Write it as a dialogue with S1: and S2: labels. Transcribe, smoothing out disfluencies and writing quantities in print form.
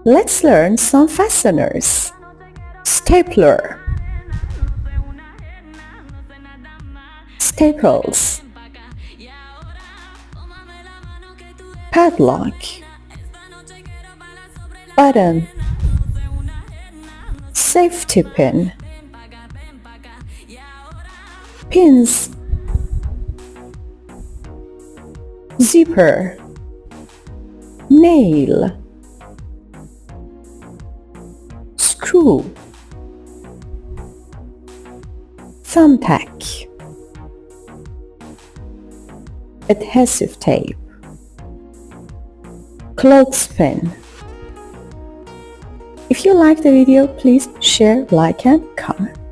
S1: Let's learn some fasteners. Stapler, staples, padlock, button, safety pin, pins, zipper, nail, screw, thumbtack, adhesive tape, clothespin. If you like the video, please share, like and comment.